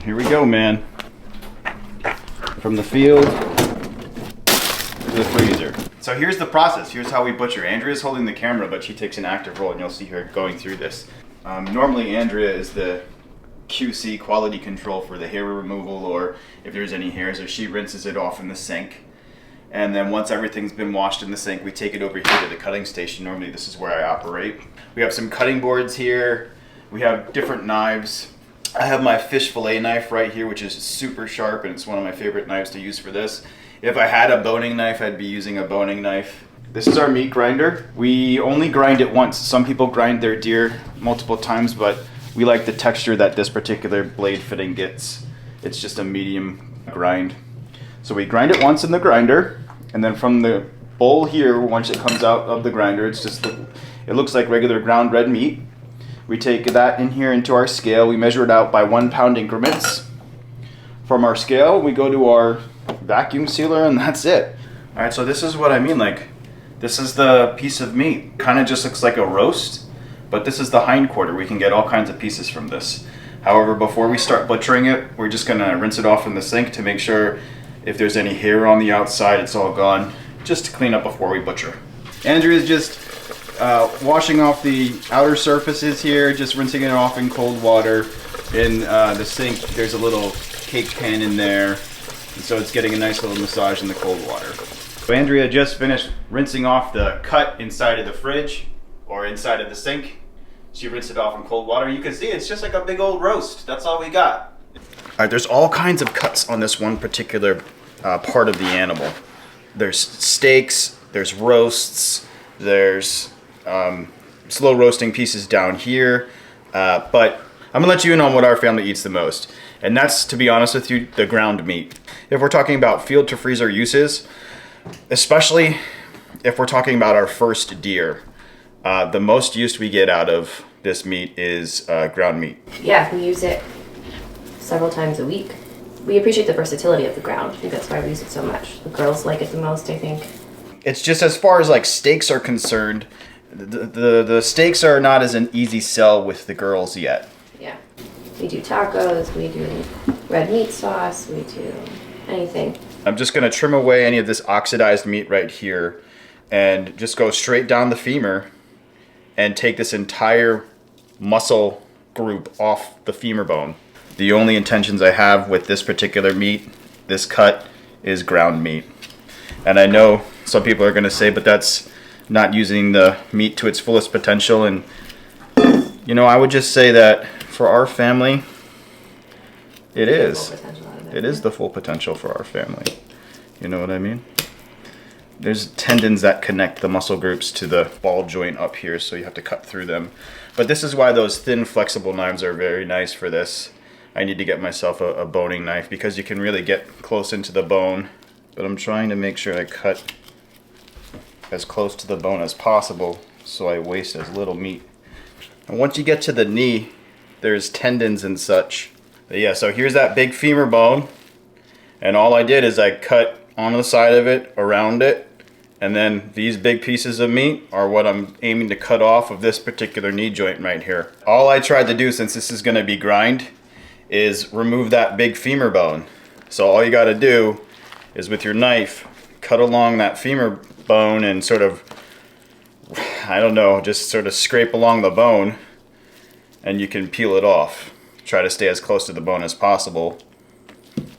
Here we go, man. From the field to the freezer. So here's the process. Here's how we butcher. Andrea's holding the camera, but she takes an active role, and you'll see her going through this. Normally, Andrea is the QC, quality control, for the hair removal, or if there's any hairs, or she rinses it off in the sink. And then once everything's been washed in the sink, we take it over here to the cutting station. Normally this is where I operate. We have some cutting boards here. We have different knives. I have my fish fillet knife right here, which is super sharp, and it's one of my favorite knives to use for this. If I had a boning knife, I'd be using a boning knife. This is our meat grinder. We only grind it once. Some people grind their deer multiple times, but we like the texture that this particular blade fitting gets. It's just a medium grind. So we grind it once in the grinder, and then from the bowl here, once it comes out of the grinder, it looks like regular ground red meat. We take that in here into our scale. We measure it out by 1 pound increments. From our scale, we go to our vacuum sealer, and that's it. All right, so this is what I mean. Like, this is the piece of meat. Kind of just looks like a roast, but this is the hind quarter. We can get all kinds of pieces from this. However, before we start butchering it, we're just gonna rinse it off in the sink to make sure if there's any hair on the outside, it's all gone, just to clean up before we butcher. Andrea's just washing off the outer surfaces here, just rinsing it off in cold water. In the sink, there's a little cake pan in there, and so it's getting a nice little massage in the cold water. So Andrea just finished rinsing off the cut inside of the fridge, or inside of the sink. She rinsed it off in cold water. You can see it's just like a big old roast. That's all we got. All right, there's all kinds of cuts on this one particular part of the animal. There's steaks, there's roasts, there's slow roasting pieces down here, but I'm gonna let you in on what our family eats the most, and that's, to be honest with you, the ground meat. If we're talking about field to freezer uses, especially if we're talking about our first deer, the most use we get out of this meat is ground meat. Yeah, we use it several times a week. We appreciate the versatility of the ground. I think that's why we use it so much. The girls like it the most, I think. It's just, as far as like steaks are concerned, the steaks are not as an easy sell with the girls yet. Yeah. We do tacos, we do red meat sauce, we do anything. I'm just gonna trim away any of this oxidized meat right here and just go straight down the femur and take this entire muscle group off the femur bone. The only intentions I have with this particular meat, this cut, is ground meat. And I know some people are gonna say, but that's not using the meat to its fullest potential. And you know, I would just say that for our family, it is. It is the full potential for our family. You know what I mean? There's tendons that connect the muscle groups to the ball joint up here, so you have to cut through them. But this is why those thin, flexible knives are very nice for this. I need to get myself a boning knife because you can really get close into the bone. But I'm trying to make sure I cut as close to the bone as possible so I waste as little meat. And once you get to the knee, there's tendons and such. But yeah, so here's that big femur bone. And all I did is I cut on the side of it, around it, and then these big pieces of meat are what I'm aiming to cut off of this particular knee joint right here. All I tried to do, since this is going to be grind, is remove that big femur bone. So all you got to do is with your knife cut along that femur bone and sort of, I don't know, just sort of scrape along the bone, and you can peel it off. Try to stay as close to the bone as possible.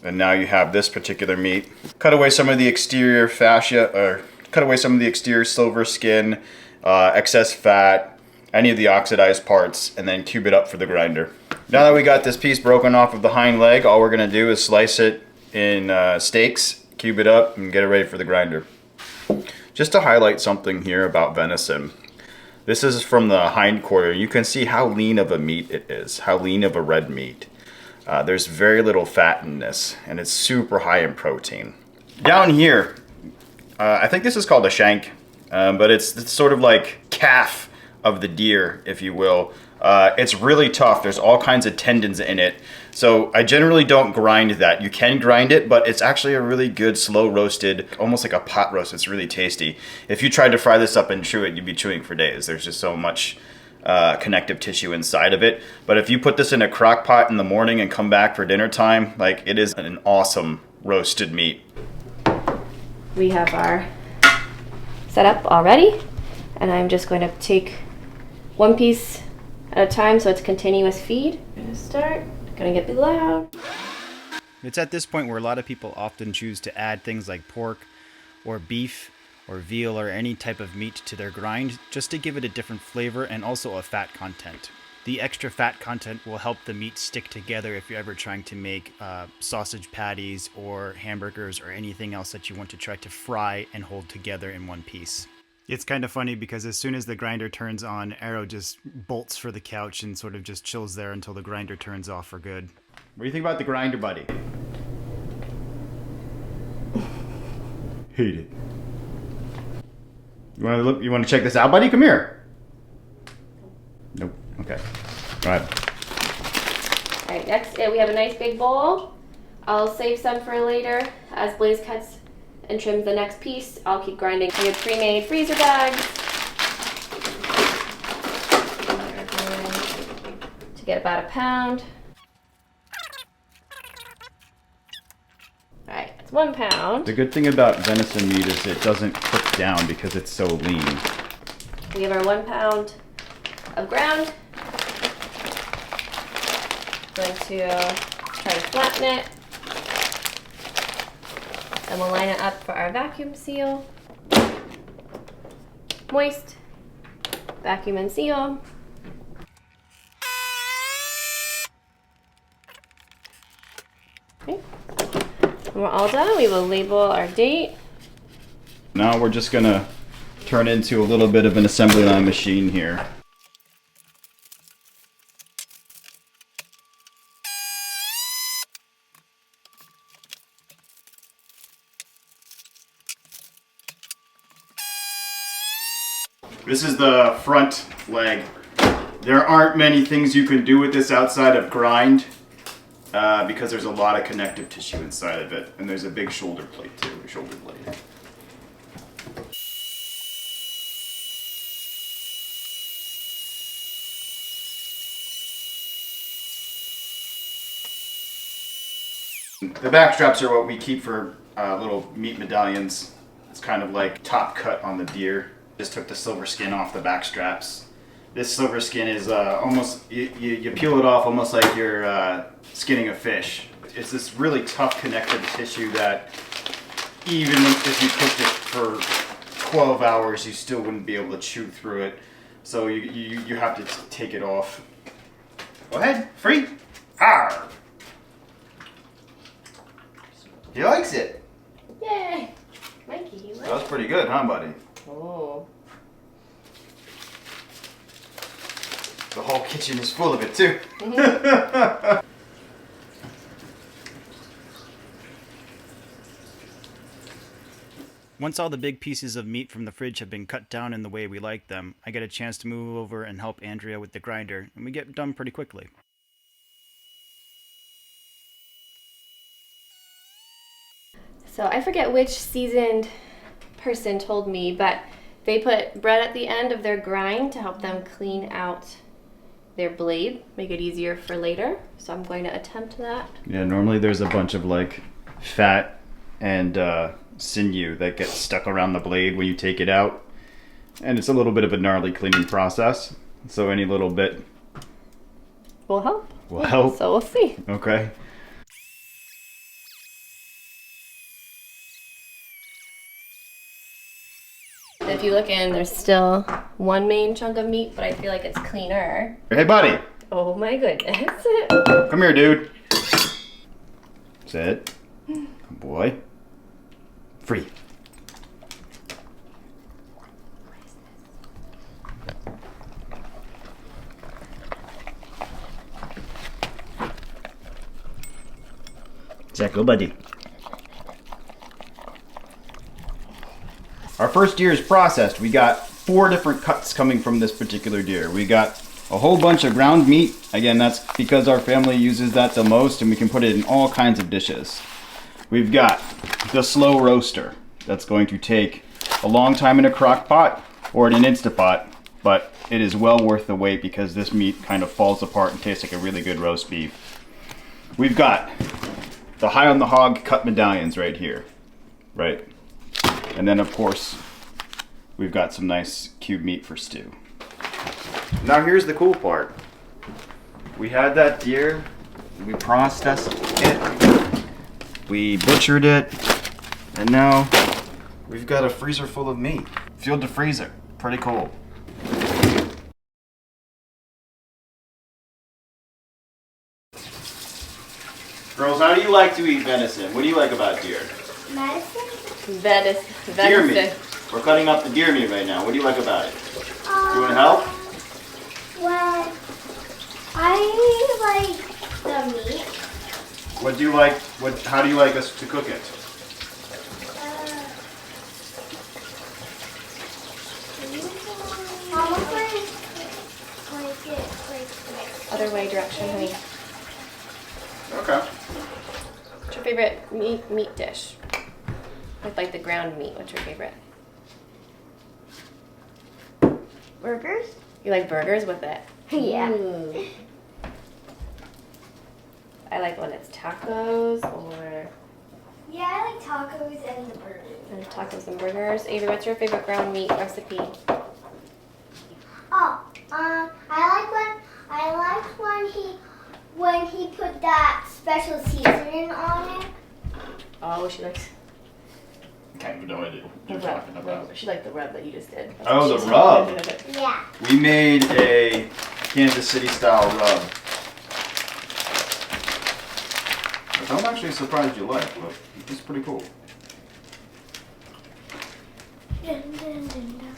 And now you have this particular meat. Cut away some of the exterior fascia, or cut away some of the exterior silver skin, excess fat, any of the oxidized parts, and then cube it up for the grinder. Now that we got this piece broken off of the hind leg, all we're gonna do is slice it in steaks, cube it up, and get it ready for the grinder. Just to highlight something here about venison. This is from the hind quarter. You can see how lean of a meat it is, how lean of a red meat. There's very little fat in this, and it's super high in protein. Down here, I think this is called a shank, but it's sort of like calf of the deer, if you will. It's really tough. There's all kinds of tendons in it. So I generally don't grind that. You can grind it, but it's actually a really good slow roasted, almost like a pot roast. It's really tasty. If you tried to fry this up and chew it, you'd be chewing for days. There's just so much connective tissue inside of it. But if you put this in a crock pot in the morning and come back for dinner time, like, it is an awesome roasted meat. We have our setup already, and I'm just going to take one piece at a time so it's continuous feed. I'm gonna start, gonna get loud. It's at this point where a lot of people often choose to add things like pork or beef or veal or any type of meat to their grind just to give it a different flavor and also a fat content. The extra fat content will help the meat stick together if you're ever trying to make sausage patties or hamburgers or anything else that you want to try to fry and hold together in one piece. It's kind of funny because as soon as the grinder turns on, Arrow just bolts for the couch and sort of just chills there until the grinder turns off for good. What do you think about the grinder, buddy? Hate it. You want to look? You want to check this out, buddy? Come here. Nope. Okay. Go ahead. All right, next we have a nice big bowl. I'll save some for later as Blaze cuts and trims the next piece. I'll keep grinding. We have pre-made freezer bags to get about a pound. All right, it's 1 pound. The good thing about venison meat is it doesn't cook down because it's so lean. We have our 1 pound of ground. Going to try to flatten it. Then we'll line it up for our vacuum seal. Moist, vacuum and seal. Okay. When we're all done, we will label our date. Now we're just gonna turn into a little bit of an assembly line machine here. This is the front leg. There aren't many things you can do with this outside of grind because there's a lot of connective tissue inside of it, and there's a big shoulder plate too, shoulder blade. The back straps are what we keep for little meat medallions. It's kind of like top cut on the deer. Just took the silver skin off the back straps. This silver skin is almost, you peel it off almost like you're skinning a fish. It's this really tough connective tissue that even if you cooked it for 12 hours, you still wouldn't be able to chew through it. So you have to take it off. Go ahead, free. Arr! He likes it. Yay! Mikey, you like That was pretty good, huh, buddy? Oh. The whole kitchen is full of it, too. Once all the big pieces of meat from the fridge have been cut down in the way we like them, I get a chance to move over and help Andrea with the grinder, and we get done pretty quickly. So I forget which seasoned person told me, but they put bread at the end of their grind to help them clean out their blade, make it easier for later. So I'm going to attempt that. Yeah, normally there's a bunch of like fat and sinew that gets stuck around the blade when you take it out. And it's a little bit of a gnarly cleaning process. So any little bit Will help. will help. So we'll see. Okay. If you look in, there's still one main chunk of meat, but I feel like it's cleaner. Hey, buddy. Oh my goodness. Come here, dude. Sit. Good boy. Free. Zach, go, buddy. Our first deer is processed. We got 4 different cuts coming from this particular deer. We got a whole bunch of ground meat. Again, that's because our family uses that the most, and we can put it in all kinds of dishes. We've got the slow roaster. That's going to take a long time in a crock pot or in an Instapot but it is well worth the wait because this meat kind of falls apart and tastes like a really good roast beef. We've got the High on the Hog cut medallions right here, right? And then of course, we've got some nice cube meat for stew. Now here's the cool part. We had that deer, we processed it, we butchered it, and now we've got a freezer full of meat. Filled to freezer, pretty cool. Girls, how do you like to eat venison? What do you like about deer? Venison. Deer meat. We're cutting up the deer meat right now. What do you like about it? You want to help? Well, I like the meat. What do you like? How do you like us to cook it? Other way direction, honey. Okay. What's your favorite meat dish? With like the ground meat, what's your favorite? Burgers? You like burgers with it? Yeah. Ooh. I like when it's tacos or Yeah, I like tacos and the burgers. tacos and burgers. Avery, what's your favorite ground meat recipe? Oh, I like when he put that special seasoning on it. Oh, she likes Kind of no idea what the you're talking about. rub. She liked the rub that you just did. That's Oh, what the she rub. said. Yeah. We made a Kansas City style rub. Which I'm actually surprised you like, but it's pretty cool. Dun, dun, dun, dun.